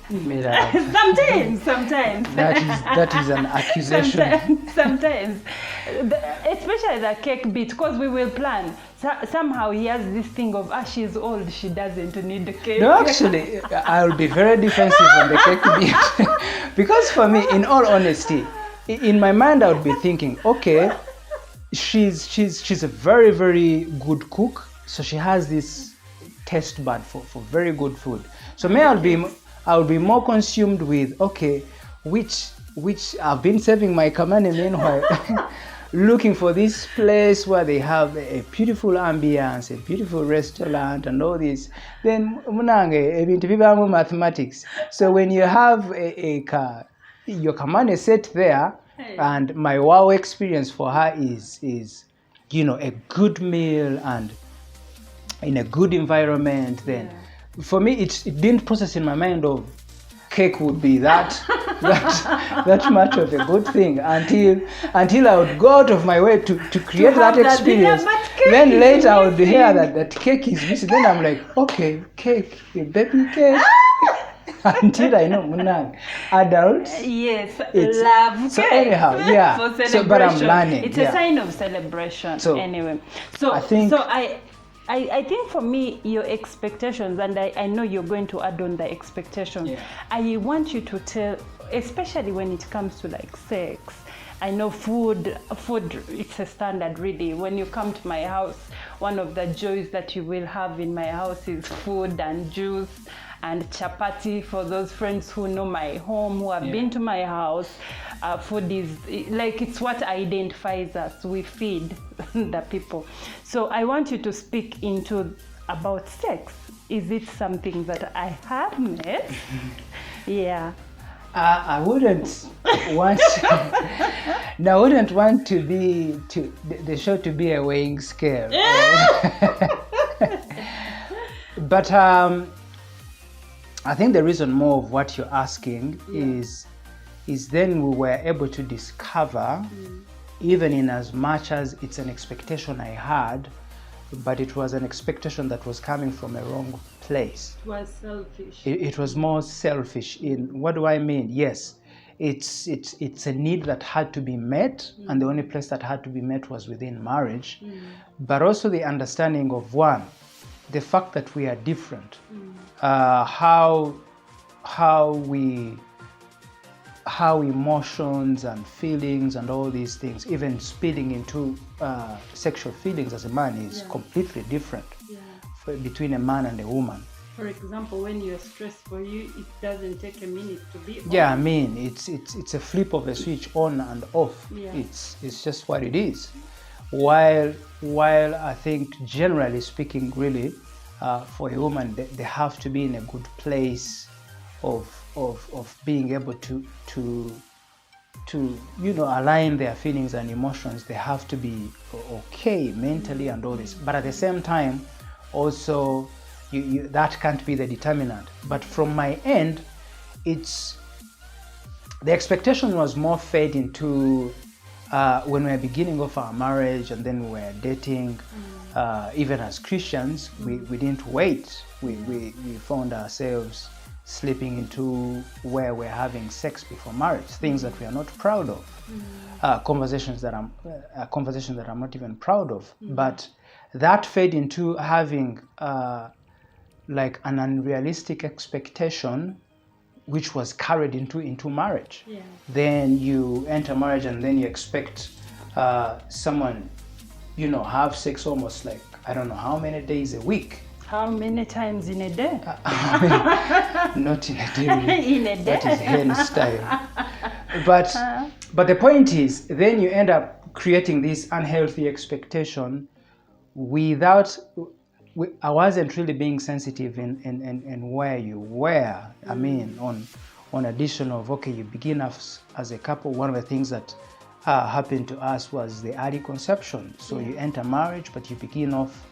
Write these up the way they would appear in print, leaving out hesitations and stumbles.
Sometimes. That is an accusation. Sometimes. Especially the cake bit, because we will plan. Somehow he has this thing of, she's old, she doesn't need the cake. No, actually, I'll be very defensive on the cake bit. Because for me, in all honesty, in my mind, I would be thinking, okay, she's a very, very good cook. So she has this taste bud for very good food. So I'll be more consumed with, okay, which I've been saving my kamane meanwhile, looking for this place where they have a beautiful ambience, a beautiful restaurant and all this. Then munange mathematics. So when you have your kamane set there, and my wow experience for her is a good meal and in a good environment, then for me it didn't process in my mind of cake would be that much of a good thing until I would go out of my way to create that experience. Then later I would hear that cake is missing. Then I'm like, okay, cake, baby cake. Until I know adults. Yes, love cake. So anyhow, yeah. For celebration. So, but I'm learning. It's a sign of celebration. So anyway, I think for me, your expectations, and I know you're going to add on the expectations. Yeah. I want you to tell, especially when it comes to like sex. I know food, it's a standard really. When you come to my house, one of the joys that you will have in my house is food and juice and chapati. For those friends who know my home, who have been to my house, food is like, it's what identifies us. We feed the people. So I want you to speak about sex. Is it something that I have met? Yeah. I wouldn't want the show to be a weighing scale. But I think the reason more of what you're asking is then we were able to discover, even in as much as it's an expectation I had, but it was an expectation that was coming from a wrong place. It was selfish. It was more selfish. What do I mean? Yes, it's a need that had to be met, and the only place that had to be met was within marriage. But also the understanding of the fact that we are different, how emotions and feelings and all these things, even spilling into sexual feelings as a man, is completely different between a man and a woman. For example, when you're stressed, for you, it doesn't take a minute to be on. Yeah, I mean, it's a flip of a switch on and off. Yeah. It's just what it is. While I think, generally speaking, really, for a woman, they have to be in a good place of being able to align their feelings and emotions. They have to be okay mentally and all this. But at the same time, also, that can't be the determinant. But from my end, the expectation was more fed into when we were beginning of our marriage, and then we were dating. Even as Christians, we didn't wait. We found ourselves slipping into where we're having sex before marriage, things that we are not proud of, conversations that I'm not even proud of. But that fed into having like an unrealistic expectation, which was carried into marriage. Yeah. Then you enter marriage, and then you expect someone, have sex almost like, I don't know how many days a week. How many times in a day? Not in a day. In a day. That is hen style. But the point is, then you end up creating this unhealthy expectation without. I wasn't really being sensitive in where you were. I mean, on addition of, okay, you begin as a couple. One of the things that happened to us was the early conception. So you enter marriage, but you begin off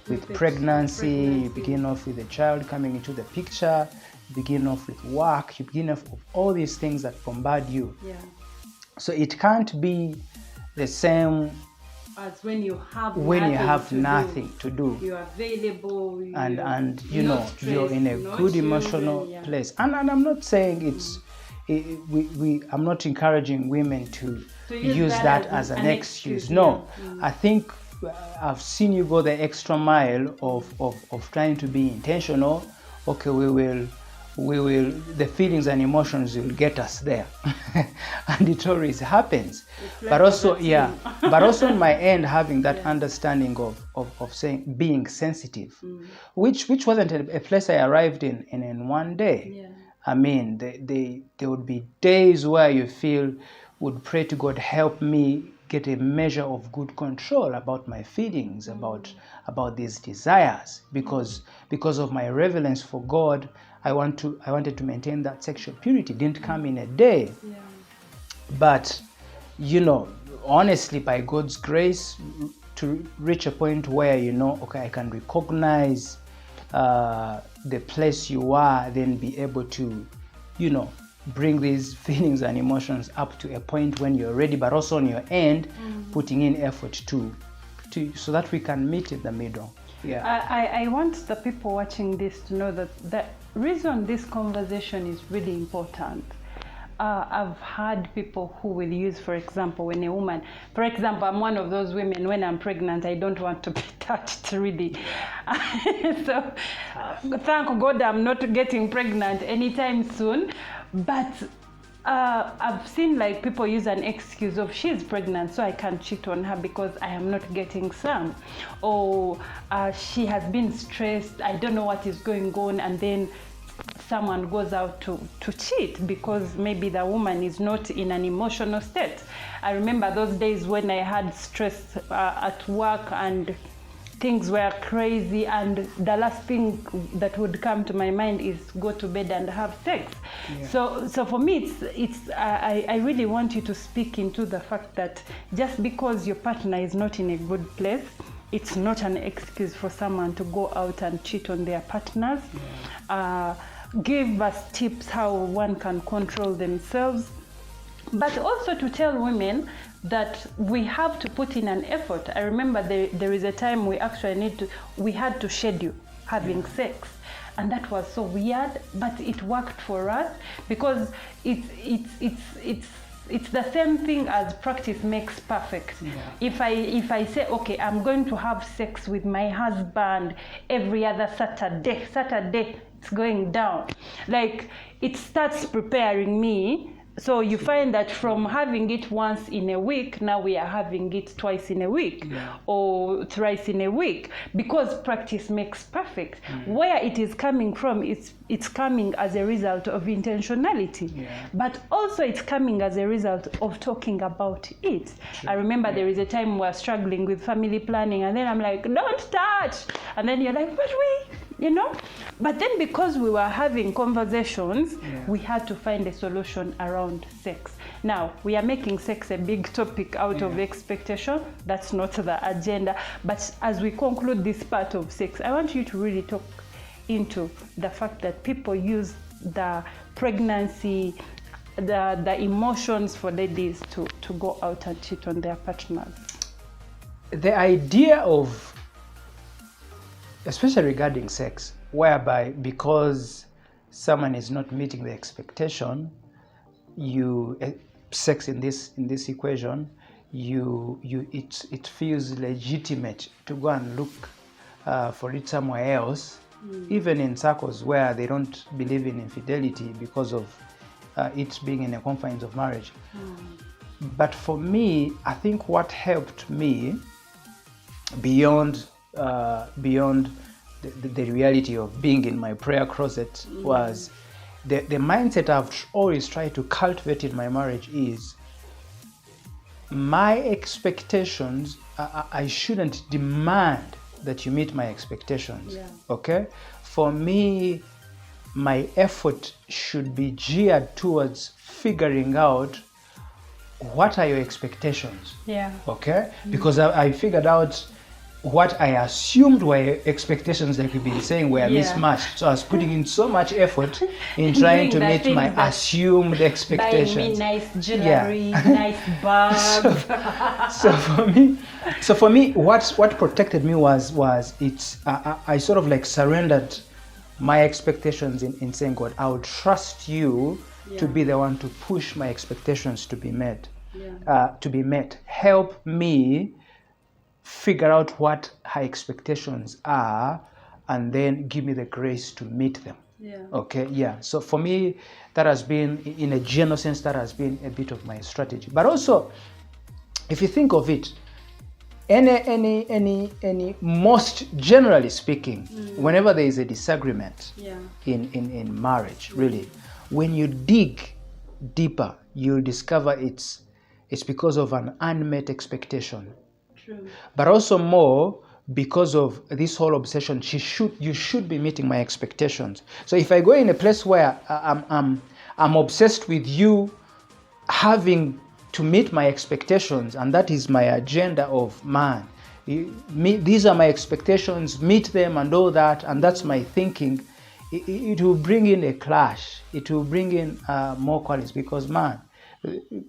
with pregnancy, you begin off with a child coming into the picture, you begin off with work, you begin off with all these things that bombard you. Yeah. So it can't be the same As when you have nothing to do. You're available. And you know, you're in a good emotional place. And I'm not saying I'm not encouraging women to use that as an excuse. No, I think I've seen you go the extra mile of trying to be intentional. Okay, we will, the feelings and emotions will get us there. And it always happens. But also, but also on my end, having that understanding of saying, being sensitive, which wasn't a place I arrived in one day. Yeah. I mean, there would be days where you would pray to God, help me get a measure of good control about my feelings, about these desires, because of my reverence for God. I wanted to maintain that sexual purity. It didn't come in a day. Yeah. But, you know, honestly, by God's grace, to reach a point where, you know, okay, I can recognize the place you are, then be able to, you know, bring these feelings and emotions up to a point when you're ready, but also on your end, putting in effort to so that we can meet in the middle. Yeah. I want the people watching this to know that the reason this conversation is really important. I've had people who will use, for example, when a woman, for example, I'm one of those women, when I'm pregnant, I don't want to be touched, really. So thank God I'm not getting pregnant anytime soon. But I've seen like people use an excuse of she's pregnant, so I can't cheat on her because I am not getting some. Or she has been stressed, I don't know what is going on, and then someone goes out to cheat because maybe the woman is not in an emotional state. I remember those days when I had stress at work and things were crazy, and the last thing that would come to my mind is go to bed and have sex. Yeah. So for me, I really want you to speak into the fact that just because your partner is not in a good place, it's not an excuse for someone to go out and cheat on their partners. Yeah. Give us tips how one can control themselves, but also to tell women that we have to put in an effort. I remember there is a time we actually we had to schedule having sex, and that was so weird, but it worked for us because it's the same thing as practice makes perfect. Yeah. If I say, okay, I'm going to have sex with my husband every other Saturday, it's going down. Like, it starts preparing me. So you find that from having it once in a week, now we are having it twice in a week, or thrice in a week, because practice makes perfect. Where it is coming from, it's coming as a result of intentionality, but also it's coming as a result of talking about it. Sure. I remember there is a time we were struggling with family planning, and then I'm like, don't touch, and then you're like, but you know, but then because we were having conversations, we had to find a solution around sex. Now, we are making sex a big topic out of expectation. That's not the agenda. But as we conclude this part of sex, I want you to really talk into the fact that people use the pregnancy, the emotions for ladies to go out and cheat on their partners. The idea of, especially regarding sex, whereby because someone is not meeting the expectation, sex in this equation, it feels legitimate to go and look for it somewhere else, even in circles where they don't believe in infidelity because of it being in the confines of marriage. But for me, I think what helped me beyond the reality of being in my prayer closet was the mindset I've always tried to cultivate in my marriage is my expectations. I shouldn't demand that you meet my expectations. Okay? For me, my effort should be geared towards figuring out what are your expectations. Okay? Because I figured out what I assumed were expectations, like we've been saying, were mismatched. So I was putting in so much effort in trying to meet my assumed expectations. Buying me nice jewelry, nice bags. So for me, what protected me was it's I sort of like surrendered my expectations in saying, God, I would trust you to be the one to push my expectations to be met. Help me figure out what her expectations are, and then give me the grace to meet them. So for me, that has been, in a general sense, that has been a bit of my strategy. But also, if you think of it, any most generally speaking, whenever there is a disagreement in marriage, really, when you dig deeper, you'll discover it's because of an unmet expectation. True. But also more because of this whole obsession. You should be meeting my expectations. So if I go in a place where I'm obsessed with you having to meet my expectations, and that is my agenda of man. These are my expectations, meet them and all that, and that's my thinking. It will bring in a clash. It will bring in more qualities, because man,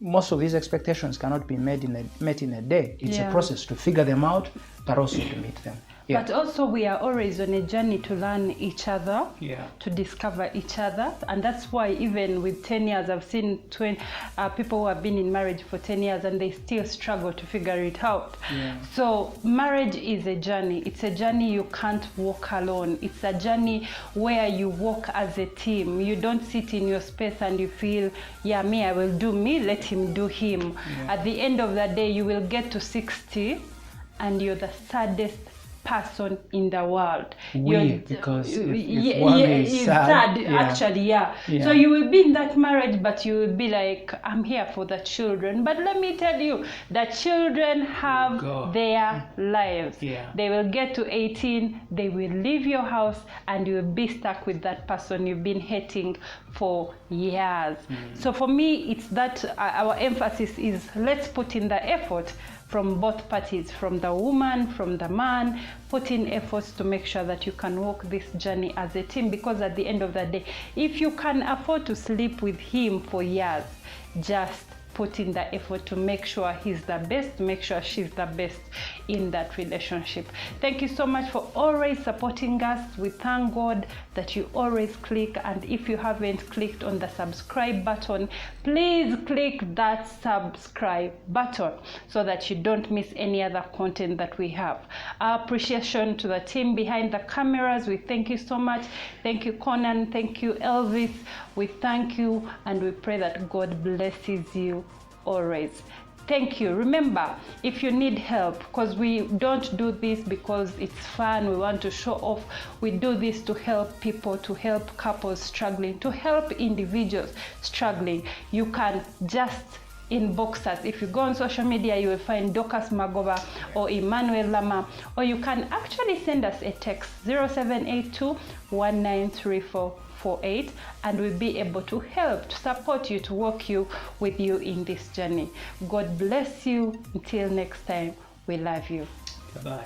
most of these expectations cannot be met in a day. It's a process to figure them out, but also to meet them. But also we are always on a journey to learn each other, to discover each other. And that's why even with 10 years, I've seen people who have been in marriage for 10 years and they still struggle to figure it out. So marriage is a journey. It's a journey you can't walk alone. It's a journey where you walk as a team. You don't sit in your space and you feel, me, I will do me, let him do him. At the end of the day, you will get to 60 and you're the saddest person in the world. Because if one is sad, actually. So you will be in that marriage, but you will be like, I'm here for the children. But let me tell you, the children have their lives. They will get to 18, they will leave your house, and you will be stuck with that person you've been hating for years. So for me, it's that our emphasis is, let's put in the effort from both parties, from the woman, from the man, put in efforts to make sure that you can walk this journey as a team. Because at the end of the day, if you can afford to sleep with him for years, just put in the effort to make sure he's the best, make sure she's the best in that relationship. Thank you so much for always supporting us. We thank God that you always click, and if you haven't clicked on the subscribe button, please click that subscribe button so that you don't miss any other content that we have. Our appreciation to the team behind the cameras. We thank you so much. Thank you, Conan. Thank you, Elvis. We thank you, and we pray that God blesses you always. Thank you. Remember, if you need help, because we don't do this because it's fun, we want to show off. We do this to help people, to help couples struggling, to help individuals struggling. You can just inbox us. If you go on social media, you will find Dorcas Magoba or Emmanuel Lama, or you can actually send us a text 0782 193448, and we'll be able to help, to support you, to walk with you in this journey. God bless you. Until next time, we love you. Bye-bye.